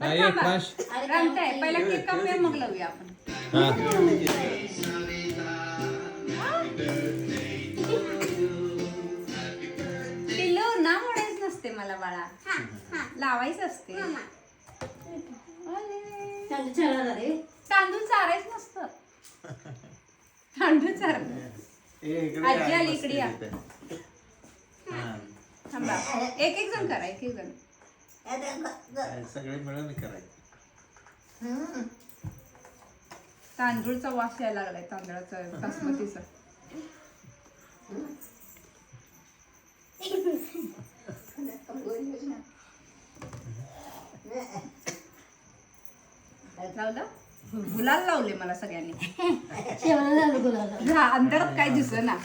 एक माश रामताय पहिला केक कापूया मग लावूया आपण. पिल्लू ना म्हणायच नसते मला बाळा, लावायचं असते. तांदूळ चारायच नसतं. तांदूळ चार. आजी आली इकडे या. थांबा एक एक जण करा, एक एक जण सगळे मिळून करायचं. तांदूळचा वास यायला लागलाय, तांदळाचा बासमतीचा. लावलं गुलाल लावले मला सगळ्यांनी. अंधारात काय दिसत ना.